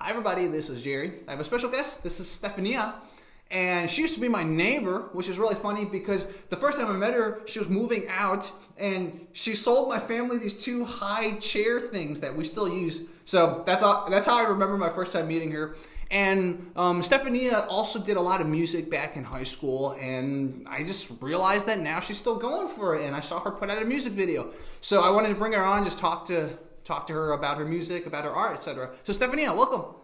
Hi everybody, this is Jerry. I have a special guest. This is Stephania. And she used to be my neighbor, which is really funny because the first time I met her, she was moving out and she sold my family these two high chair things that we still use. So that's how I remember my first time meeting her. And Stephania also did a lot of music back in high school, and I just realized that now she's still going for it, and I saw her put out a music video. So I wanted to bring her on, just talk to her about her music, about her art, etc. So Stephania, welcome.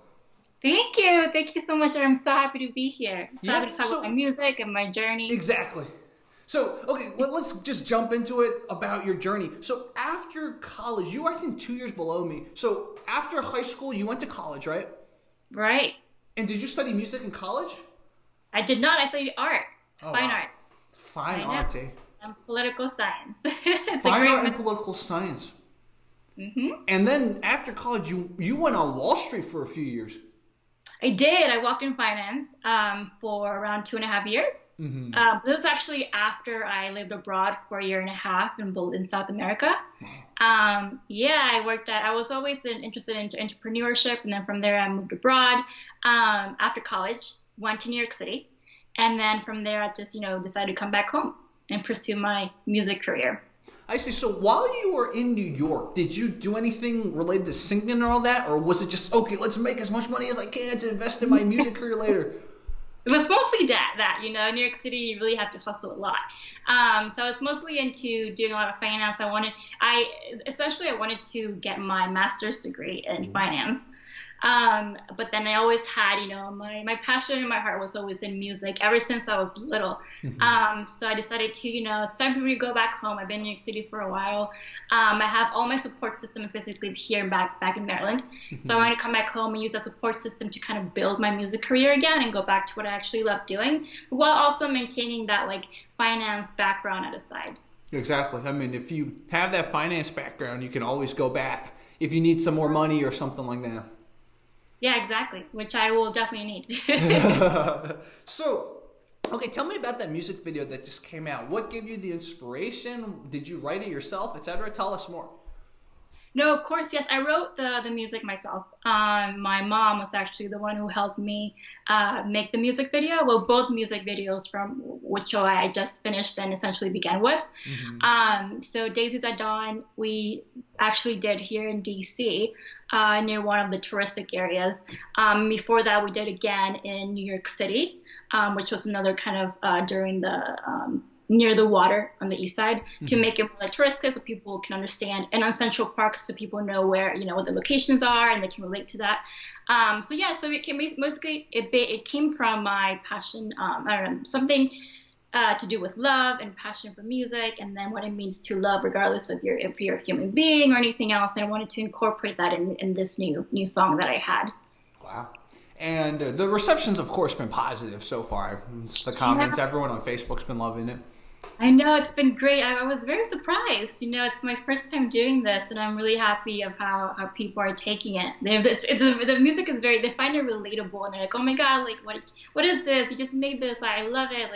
Thank you. Thank you so much. I'm so happy to be here. So happy to talk about my music and my journey. Exactly. So, okay, let's just jump into it about your journey. So after college, you were, I think, 2 years below me. So after high school, you went to college, right? Right. And did you study music in college? I did not. I studied art. Fine art. Fine art, eh? And political science. Fine art and political science. Mm-hmm. And then after college, you went on Wall Street for a few years. I did. I worked in finance for around 2.5 years. Mm-hmm. This was actually after I lived abroad for a year and a half in South America. Wow. I was always interested in entrepreneurship, and then from there I moved abroad after college, went to New York City, and then from there I just decided to come back home and pursue my music career. I see. So while you were in New York, did you do anything related to singing and all that? Or was it just, okay, let's make as much money as I can to invest in my music career later? It was mostly that, New York City, you really have to hustle a lot. So I was mostly into doing a lot of finance. I wanted to get my master's degree in finance. But then I always had, my passion in my heart was always in music ever since I was little. Mm-hmm. So I decided to, it's time for me to go back home. I've been in New York City for a while. I have all my support systems basically here back in Maryland. Mm-hmm. So I wanted to come back home and use that support system to kind of build my music career again and go back to what I actually love doing, while also maintaining that finance background at the side. Exactly. I mean, if you have that finance background, you can always go back if you need some more money or something like that. Yeah, exactly, which I will definitely need. So, okay, tell me about that music video that just came out. What gave you the inspiration? Did you write it yourself, etc.? Tell us more. No, of course, yes. I wrote the music myself. My mom was actually the one who helped me make the music video. Well, both music videos from which I just finished and essentially began with. Mm-hmm. So Daisies at Dawn, we actually did here in DC, near one of the touristic areas. Before that, we did again in New York City, which was another kind of during the near the water on the east side, mm-hmm. to make it more touristic so people can understand, and on Central Park so people know where what the locations are and they can relate to that. So it came mostly it came from my passion. I don't know, something to do with love and passion for music, and then what it means to love regardless of if you're a human being or anything else. And I wanted to incorporate that in this new song that I had. Wow. And the reception's, of course, been positive so far. It's the comments, yeah. Everyone on Facebook's been loving it. I know, it's been great. I was very surprised. It's my first time doing this, and I'm really happy of how people are taking it. The music is they find it relatable, and they're like, oh my God, what is this? You just made this. I love it.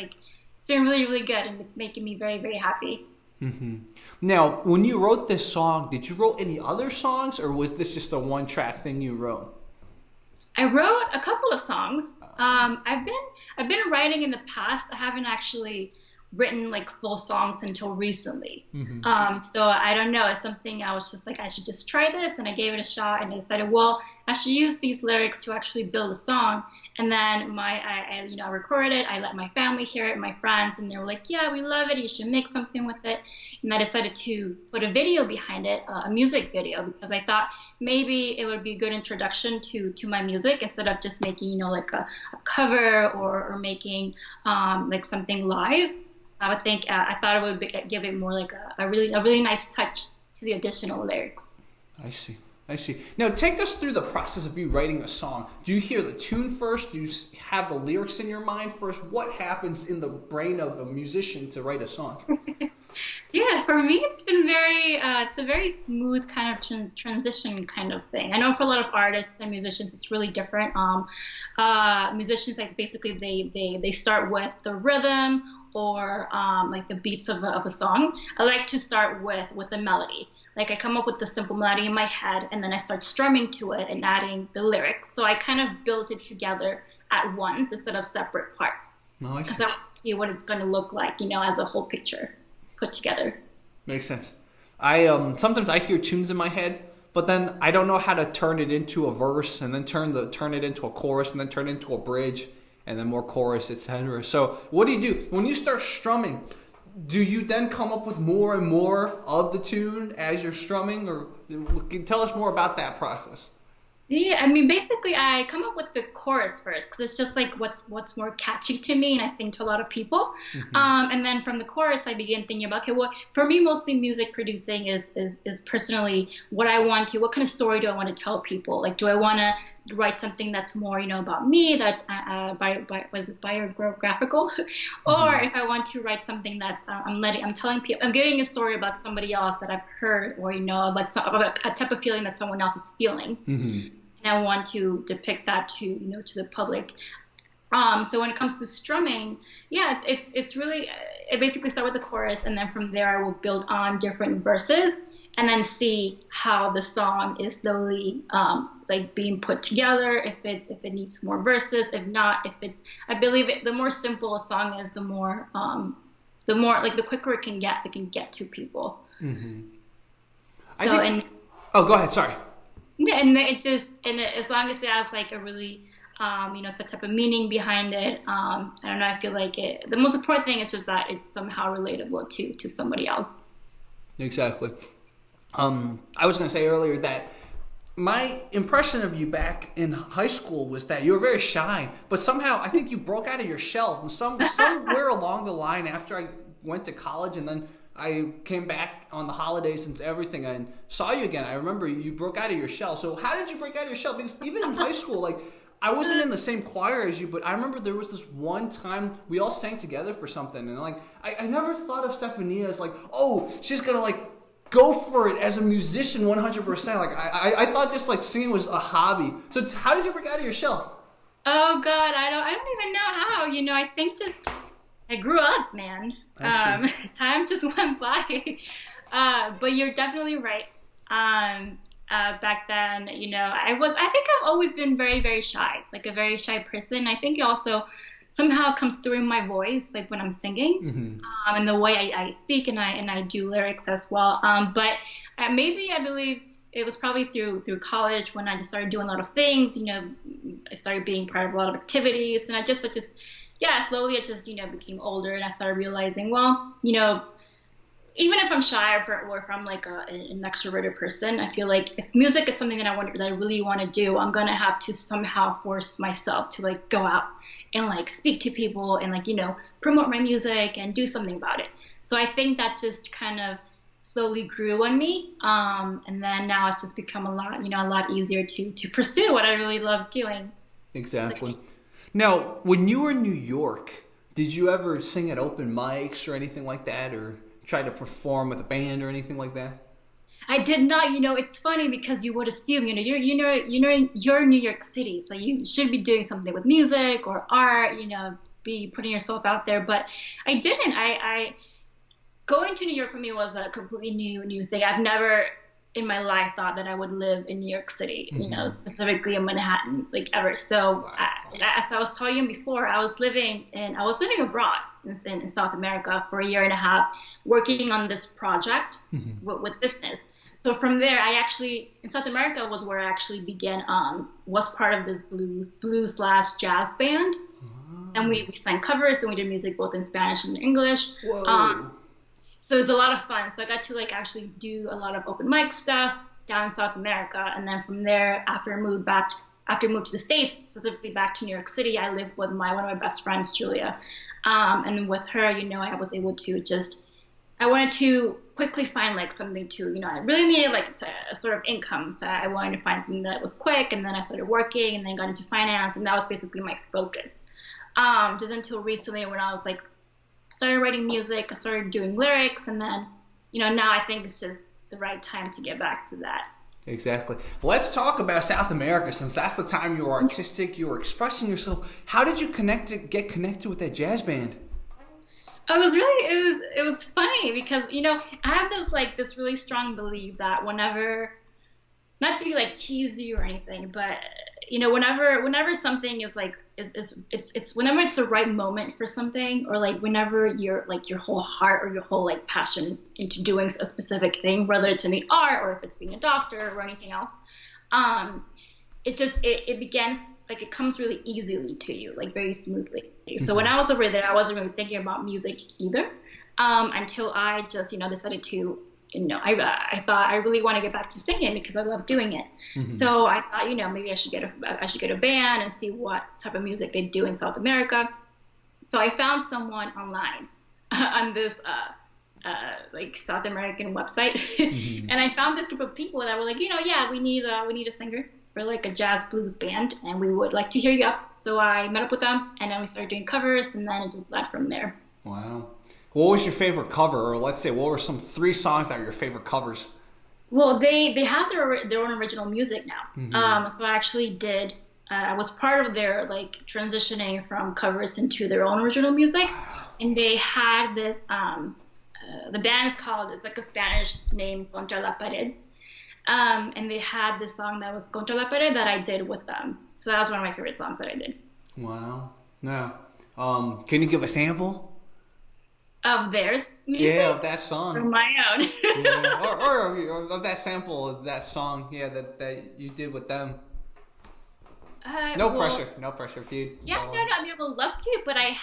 It's doing really, really good, and it's making me very, very happy. Mm-hmm. Now, when you wrote this song, did you write any other songs, or was this just a one-track thing you wrote? I wrote a couple of songs. I've been writing in the past. I haven't actually written full songs until recently. Mm-hmm. So I don't know. It's something I was just I should just try this, and I gave it a shot, and I decided, well, I should use these lyrics to actually build a song. And then I recorded it. I let my family hear it, my friends, and they were like, yeah, we love it. You should make something with it. And I decided to put a video behind it, a music video, because I thought maybe it would be a good introduction to my music instead of just making, a cover or making something live. I thought it would give it more a really nice touch to the additional lyrics. I see. Now take us through the process of you writing a song. Do you hear the tune first? Do you have the lyrics in your mind first? What happens in the brain of a musician to write a song? Yeah, for me it's been it's a very smooth kind of transition kind of thing. I know for a lot of artists and musicians it's really different. Musicians basically they start with the rhythm or the beats of a song. I like to start with the melody. Like I come up with the simple melody in my head, and then I start strumming to it and adding the lyrics. So I kind of built it together at once instead of separate parts. Nice. Because I want to see what it's going to look like, as a whole picture put together. Makes sense. I sometimes I hear tunes in my head, but then I don't know how to turn it into a verse, and then turn it into a chorus, and then turn it into a bridge, and then more chorus, etc. So what do you do when you start strumming? Do you then come up with more and more of the tune as you're strumming, or tell us more about that process? Yeah, I mean, basically, I come up with the chorus first because it's just like what's more catchy to me, and I think to a lot of people. And then from the chorus, I begin thinking about, okay, well, for me, mostly music producing is personally what I want to. What kind of story do I want to tell people? Like, do I want to write something that's more, about me, that's biographical, or if I want to write something that's I'm telling people, I'm giving a story about somebody else that I've heard, or about a type of feeling that someone else is feeling. And I want to depict that to the public. So when it comes to strumming, yeah, it's really, it basically start with the chorus, and then from there I will build on different verses, and then see how the song is slowly like being put together. If it needs more verses, if not, I believe the more simple a song is, the more like the quicker it can get to people. Oh, go ahead. Sorry. Yeah, and as long as it has like a really, some type of meaning behind it, I don't know, I feel like the most important thing is just that it's somehow relatable to somebody else. Exactly. I was going to say earlier that my impression of you back in high school was that you were very shy, but somehow I think you broke out of your shell somewhere along the line after I went to college, and then I came back on the holidays and everything and saw you again. I remember you broke out of your shell. So how did you break out of your shell? Because even in high school, like, I wasn't in the same choir as you, but I remember there was this one time we all sang together for something, and like I never thought of Stephania as like, oh, she's gonna like go for it as a musician 100%. Like I thought just like singing was a hobby. So how did you break out of your shell? Oh God, I don't even know how. I think just I grew up, man. Time just went by. But you're definitely right. Back then, I think I've always been very, very shy, like a very shy person. I think it also somehow comes through in my voice, like when I'm singing, and the way I speak, and I do lyrics as well. But maybe I believe it was probably through college when I just started doing a lot of things. I started being part of a lot of activities, and I just slowly it just became older, and I started realizing, well, even if I'm shy or if I'm like an extroverted person, I feel like if music is something that I really want to do, I'm gonna have to somehow force myself to like go out and like speak to people and like promote my music and do something about it. So I think that just kind of slowly grew on me, and then now it's just become a lot easier to pursue what I really love doing. Exactly. Now, when you were in New York, did you ever sing at open mics or anything like that, or try to perform with a band or anything like that? I did not. It's funny because you would assume, you're in New York City, so you should be doing something with music or art, be putting yourself out there. But I didn't. I going to New York for me was a completely new thing. I've never in my life thought that I would live in New York City, specifically in Manhattan, like ever. So as I was telling you before, I was living abroad in South America for a year and a half, working on this project with business. So from there, in South America was where I actually began, was part of this blues/jazz band. And we sang covers, and we did music both in Spanish and English. Whoa. So it was a lot of fun. So I got to like actually do a lot of open mic stuff down in South America. And then from there, after I moved to the States, specifically back to New York City, I lived with one of my best friends, Julia. And with her, I was able to I wanted to quickly find like something to, I really needed like a sort of income. So I wanted to find something that was quick. And then I started working and then got into finance. And that was basically my focus. Just until recently when I was like, started writing music, I started doing lyrics, and then, now I think it's just the right time to get back to that. Exactly. Let's talk about South America, since that's the time you were artistic, you were expressing yourself. How did you get connected with that jazz band? Oh, it was really it was funny because I have this really strong belief that whenever, not to be like cheesy or anything, but whenever something is like it's whenever it's the right moment for something, or like whenever your whole heart or your whole like passion is into doing a specific thing, whether it's in the art or if it's being a doctor or anything else, um it begins, like, it comes really easily to you, like very smoothly. So when I was over there, I wasn't really thinking about music either, until I just decided to, I thought I really want to get back to singing because I love doing it. So I thought, maybe I should get a band and see what type of music they do in South America. So I found someone online on this like South American website, and I found this group of people that were like, yeah, we need a singer for like a jazz blues band, and we would like to hear you up. So I met up with them, and then we started doing covers, and then it just led from there. Wow. What was your favorite cover, or let's say, what were some 3 songs that were your favorite covers? Well, they have their own original music now. So I actually did. I was part of their like transitioning from covers into their own original music, and they had this. The band is called, it's like a Spanish name, Contra la Pared. And they had this song that was Contra la Pared that I did with them. So that was one of my favorite songs that I did. Wow. Yeah. Can you give a sample? Of theirs music? Yeah, of that song. Or my own. Yeah. Or of that sample of that song, yeah, that you did with them. No pressure, if you... Yeah, no, I mean, I would love to, but I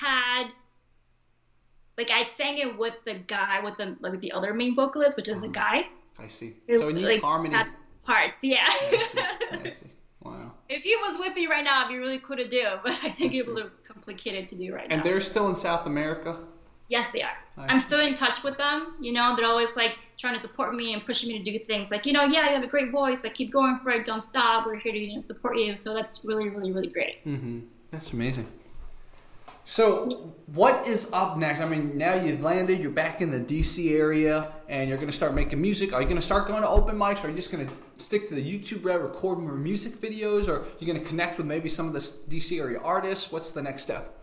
sang it with the guy, with the other main vocalist, which is a guy. I see. So it needs harmony. Parts, yeah. I see. Wow. If he was with me right now, it'd be really cool to do, but I think it would be complicated to do right now. And they're still in South America? Yes, they are. I'm still in touch with them. They're always like trying to support me and pushing me to do things. Like, yeah, you have a great voice. Like, keep going for it. Don't stop. We're here to support you. So that's really, really, really great. That's amazing. So what is up next? I mean, now you've landed, you're back in the DC area, and you're going to start making music. Are you going to start going to open mics, or are you just going to stick to the YouTube route, record more music videos, or are you going to connect with maybe some of the DC area artists? What's the next step?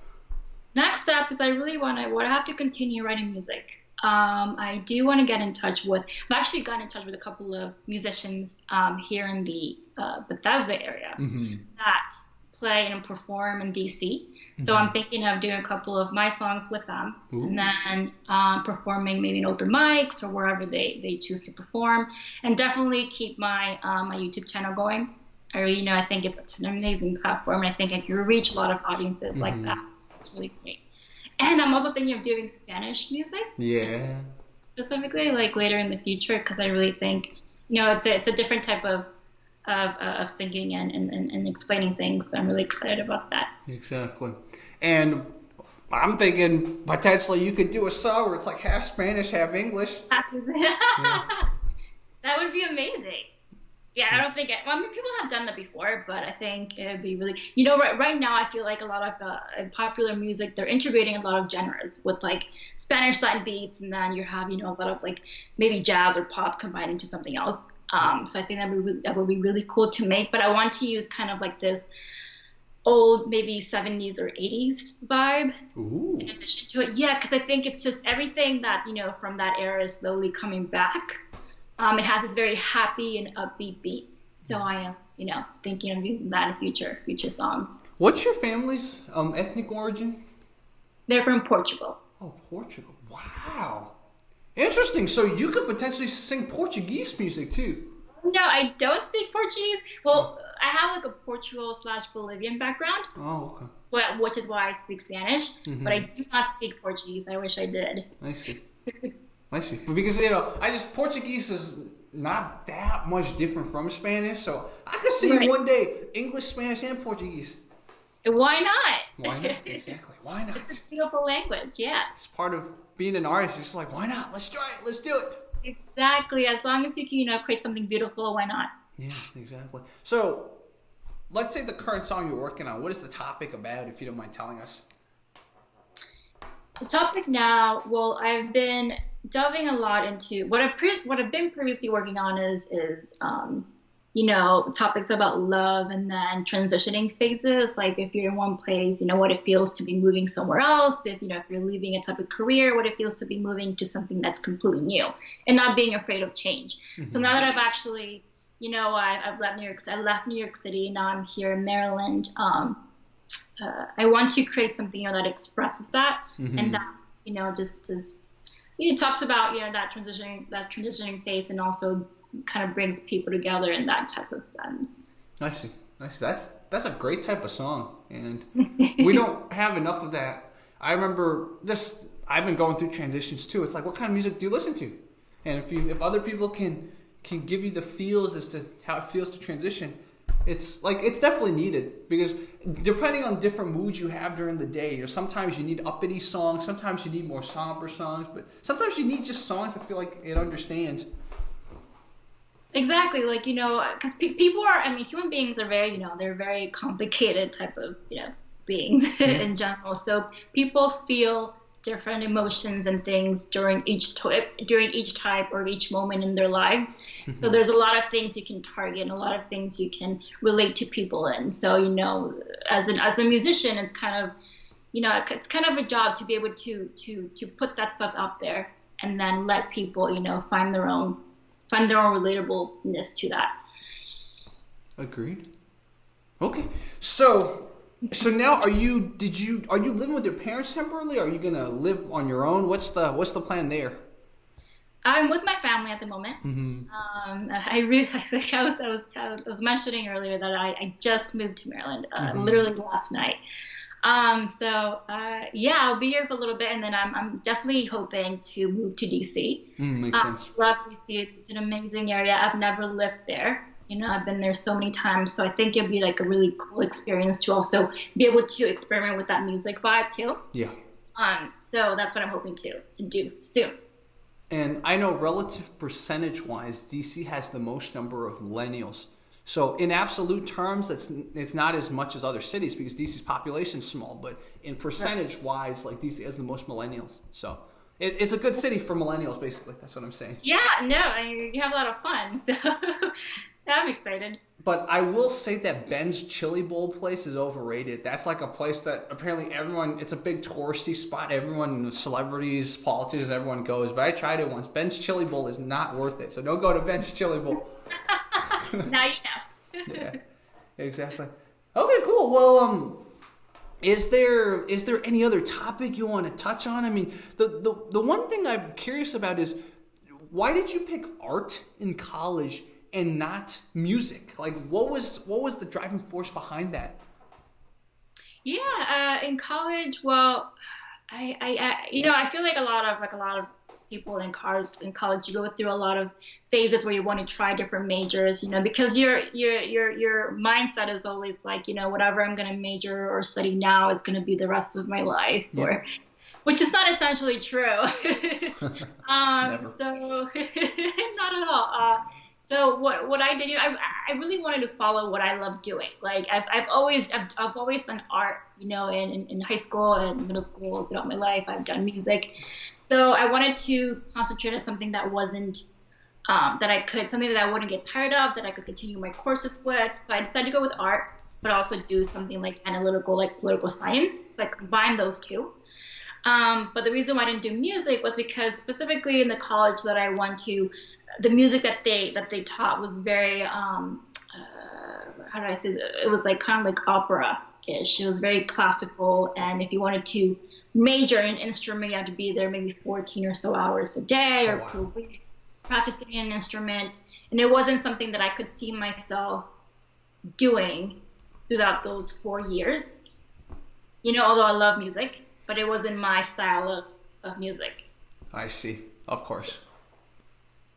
Next step is I have to continue writing music. I do want to get in touch with, I've actually gotten in touch with a couple of musicians here in the Bethesda area that play and perform in DC. So I'm thinking of doing a couple of my songs with them. Ooh. And then performing maybe in open mics or wherever they choose to perform, and definitely keep my my YouTube channel going. I think it's an amazing platform, and I think I can reach a lot of audiences like that. It's really great. And I'm also thinking of doing Spanish music. Yeah. Specifically, like later in the future, because I really think it's a different type of singing and explaining things. So I'm really excited about that. Exactly. And I'm thinking potentially you could do a song where it's like half Spanish, half English. Yeah. That would be amazing. Yeah, I don't think people have done that before, but I think it would be really, right now I feel like a lot of popular music, they're integrating a lot of genres with like Spanish Latin beats, and then you have, a lot of like maybe jazz or pop combined into something else. So I think that would be really cool to make, but I want to use kind of like this old, maybe 70s or 80s vibe. Ooh. In addition to it. Yeah, because I think it's just everything that, from that era is slowly coming back. It has this very happy and upbeat beat. So I am, thinking of using that in future songs. What's your family's ethnic origin? They're from Portugal. Oh, Portugal. Wow. Interesting. So you could potentially sing Portuguese music too. No, I don't speak Portuguese. Well, I have like a Portugal/Bolivian background. Oh, okay. Which is why I speak Spanish. But I do not speak Portuguese. I wish I did. I see. I see. But because, Portuguese is not that much different from Spanish. So I could see one day English, Spanish, and Portuguese. Why not? Why not? Exactly. Why not? It's a beautiful language, yeah. It's part of being an artist. It's like, why not? Let's try it. Let's do it. Exactly. As long as you can, create something beautiful, why not? Yeah, exactly. So, let's say the current song you're working on. What is the topic about, if you don't mind telling us? The topic now, well, I've been delving a lot into what I've been previously working on is topics about love and then transitioning phases. Like if you're in one place, what it feels to be moving somewhere else. If you're leaving a type of career, what it feels to be moving to something that's completely new and not being afraid of change. So now that I've actually, I've left New York. I left New York City. Now I'm here in Maryland. I want to create something that expresses that, and that just as it talks about that transitioning phase, and also kind of brings people together in that type of sense. I see. That's a great type of song, and we don't have enough of that. I remember this. I've been going through transitions too. It's like, what kind of music do you listen to? And if other people can give you the feels as to how it feels to transition, it's definitely needed, because depending on different moods you have during the day, or sometimes you need uppity songs, sometimes you need more somber songs, but sometimes you need just songs that feel like it understands. Exactly, because people are, human beings are very, they're very complicated type of, beings in general. So people feel different emotions and things during each type or each moment in their lives. So there's a lot of things you can target and a lot of things you can relate to people in. So, as a musician, it's kind of, it's kind of a job to be able to put that stuff out there and then let people, find their own relatableness to that. Agreed. Okay. So now are you living with your parents temporarily? Or are you gonna live on your own? What's the plan there? I'm with my family at the moment. I really, like I was mentioning earlier that I just moved to Maryland, literally last night. I'll be here for a little bit, and then I'm definitely hoping to move to DC. Makes sense. Love DC. It's an amazing area. I've never lived there. I've been there so many times, so I think it'd be like a really cool experience to also be able to experiment with that music vibe too. Yeah. So that's what I'm hoping to do soon. And I know relative percentage-wise, DC has the most number of millennials. So in absolute terms, it's not as much as other cities because DC's population is small. But in percentage-wise, like DC has the most millennials. So it's a good city for millennials, basically. That's what I'm saying. Yeah, no, you have a lot of fun. So I'm excited. But I will say that Ben's Chili Bowl place is overrated. That's like a place that apparently it's a big touristy spot. Everyone, celebrities, politicians, everyone goes. But I tried it once. Ben's Chili Bowl is not worth it. So don't go to Ben's Chili Bowl. Now you know. Yeah, exactly. Okay, cool. Well, is there any other topic you want to touch on? I mean, the one thing I'm curious about is, why did you pick art in college and not music? Like, what was the driving force behind that? Yeah, in college, well, I feel like a lot of people in college, you go through a lot of phases where you want to try different majors, because your mindset is always like, whatever I'm going to major or study now is going to be the rest of my life, which is not essentially true. Never. So not at all. So what I did, I really wanted to follow what I love doing. Like I've always done art, in high school and middle school throughout my life. I've done music. So I wanted to concentrate on something that wasn't, something that I wouldn't get tired of, that I could continue my courses with. So I decided to go with art, but also do something like analytical, like political science. So I combined those two. But the reason why I didn't do music was because specifically in the college that I went to, the music that they taught was very, how do I say that? It was like kind of like opera-ish. It was very classical, and if you wanted to major in instrument, you had to be there maybe 14 or so hours a day or per week practicing an instrument, and it wasn't something that I could see myself doing throughout those 4 years. Although I love music, but it wasn't my style of music. I see. Of course.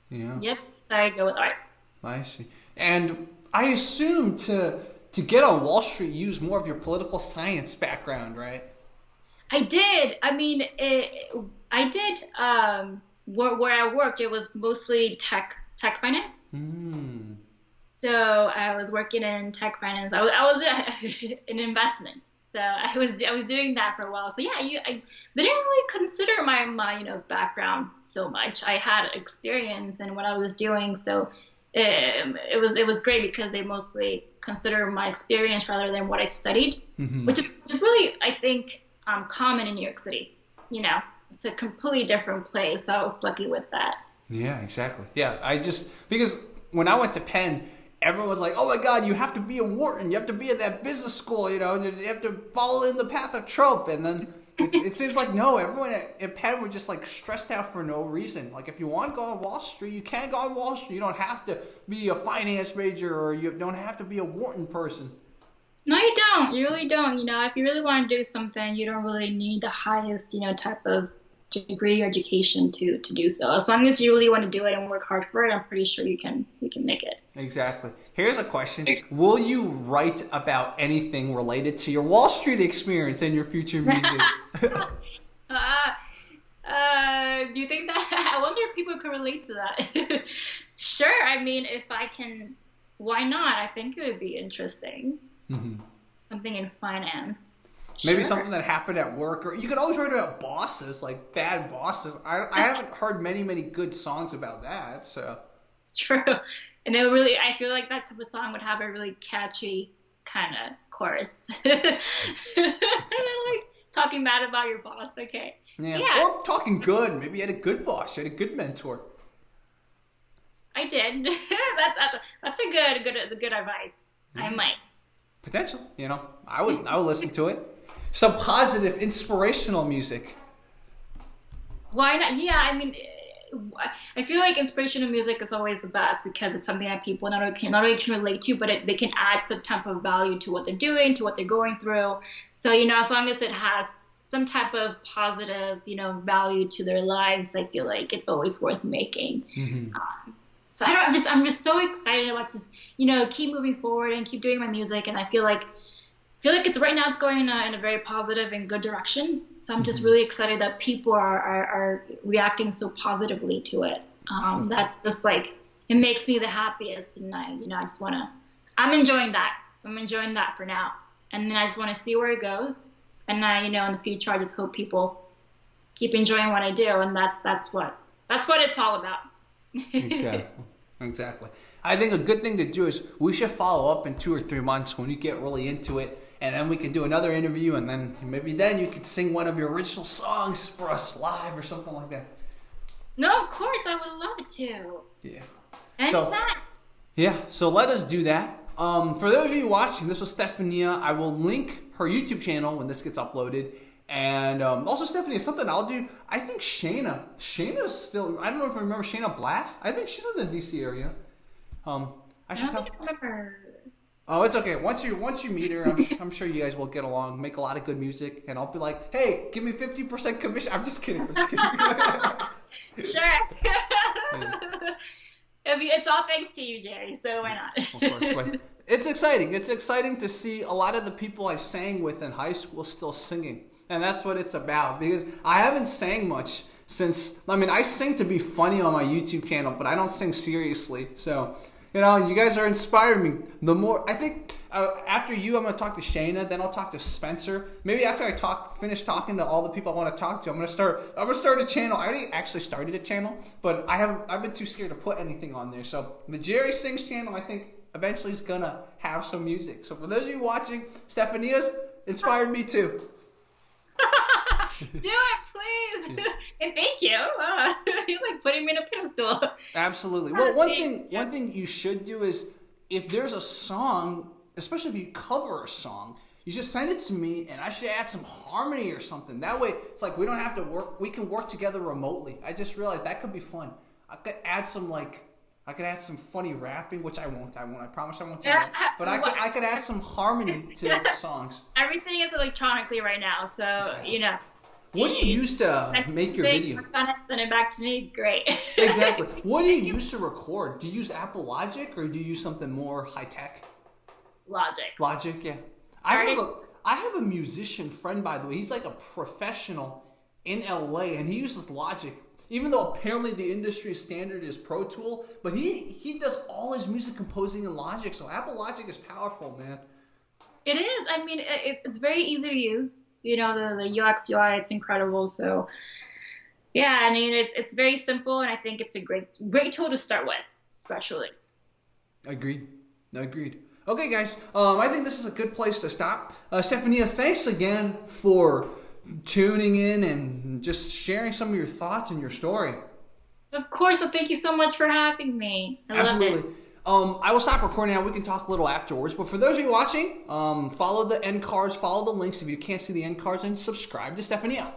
Yeah. Yep. So I go with art. I see. And I assume to get on Wall Street, you use more of your political science background, right? I did. I mean, I did. Where I worked, it was mostly tech finance. So I was working in tech finance. I was in investment. So I was doing that for a while. So yeah, I didn't really consider my background so much. I had experience in what I was doing, so it was great because they mostly consider my experience rather than what I studied, which is just really, I think, common in New York City. You know, it's a completely different place. So I was lucky with that. Yeah, exactly. Yeah, because when I went to Penn, everyone was like, "Oh my God, you have to be a Wharton, you have to be at that business school, you know, you have to follow in the path of Trump." And then it seems like no, everyone at Penn were just like stressed out for no reason. Like if you want to go on Wall Street, you can go on Wall Street. You don't have to be a finance major or you don't have to be a Wharton person. No, you don't. You really don't. You know, if you really want to do something, you don't really need the highest, you know, type of degree or education to do so. As long as you really want to do it and work hard for it, I'm pretty sure you can make it. Exactly. Here's a question. Will you write about anything related to your Wall Street experience in your future music? Do you think that? I wonder if people could relate to that. Sure. I mean, if I can, why not? I think it would be interesting. Something in finance. Maybe Sure. something that happened at work, or you could always write about bosses, like bad bosses. I haven't heard many good songs about that, so. It's true. And it really, I feel like that type of song would have a really catchy kind of chorus. Like talking bad about your boss. Okay. Yeah. Or talking good. Maybe you had a good boss. You had a good mentor. I did. That's a good advice. I might. Potential, you know. I would listen to it. Some positive, inspirational music. Why not? Yeah, I mean, I feel like inspirational music is always the best because it's something that people not only can relate to, but they can add some type of value to what they're doing, to what they're going through. So, you know, as long as it has some type of positive, you know, value to their lives, I feel like it's always worth making. So I'm just so excited about just, you know, keep moving forward and keep doing my music. And I feel like it's right now it's going in a very positive and good direction. So I'm just really excited that people are reacting so positively to it. That's just like, it makes me the happiest. And I'm enjoying that. I'm enjoying that for now. And then I just want to see where it goes. And in the future, I just hope people keep enjoying what I do. And that's what it's all about. Exactly. I think a good thing to do is we should follow up in 2 or 3 months when you get really into it, and then we can do another interview, and then maybe then you could sing one of your original songs for us live or something like that. No, of course, I would love to. Yeah. Anytime. So let us do that. For those of you watching, this was Stephania. I will link her YouTube channel when this gets uploaded. And also, Stephanie, something I'll do. I think Shayna's still. I don't know if I remember Shayna Blast. I think she's in the DC area. I should tell. Remember. Oh, it's okay. Once you meet her, I'm sure you guys will get along. Make a lot of good music, and I'll be like, "Hey, give me 50% commission." I'm just kidding. Sure. It's all thanks to you, Jerry. So why not? Of course, but it's exciting. It's exciting to see a lot of the people I sang with in high school still singing. And that's what it's about, because I haven't sang much since, I sing to be funny on my YouTube channel, but I don't sing seriously. So, you know, you guys are inspiring me. The more, I think, after you, I'm going to talk to Shayna, then I'll talk to Spencer. Maybe after I finish talking to all the people I want to talk to, I'm going to start a channel. I already actually started a channel, but I've been too scared to put anything on there. So the Jerry Sings channel, I think, eventually is going to have some music. So for those of you watching, Stephania's inspired me too. Do it, please. And thank you. You're like putting me in a pedestal. Absolutely. Well, one thing you should do is, if there's a song, especially if you cover a song, you just send it to me, and I should add some harmony or something. That way, it's like we don't have to work. We can work together remotely. I just realized that could be fun. I could add some funny rapping, which I won't. I promise I won't do that. But I could add some harmony to the songs. Everything is electronically right now, so exactly. You know. What do you use to make your video? Send it back to me. Great. Exactly. What do you use to record? Do you use Apple Logic, or do you use something more high tech? Logic, yeah. I have a musician friend, by the way. He's like a professional in LA, and he uses Logic. Even though apparently the industry standard is Pro Tool, but he does all his music composing in Logic. So Apple Logic is powerful, man. It is. I mean, it's very easy to use. You know, the UX, UI, it's incredible. So, yeah, I mean, it's very simple, and I think it's a great tool to start with, especially. Agreed. Agreed. Okay, guys. I think this is a good place to stop. Stephania, thanks again for tuning in and just sharing some of your thoughts and your story. Of course. So thank you so much for having me. I loved Absolutely. it. I will stop recording now. We can talk a little afterwards. But for those of you watching, follow the end cards, follow the links if you can't see the end cards, and subscribe to Stephania.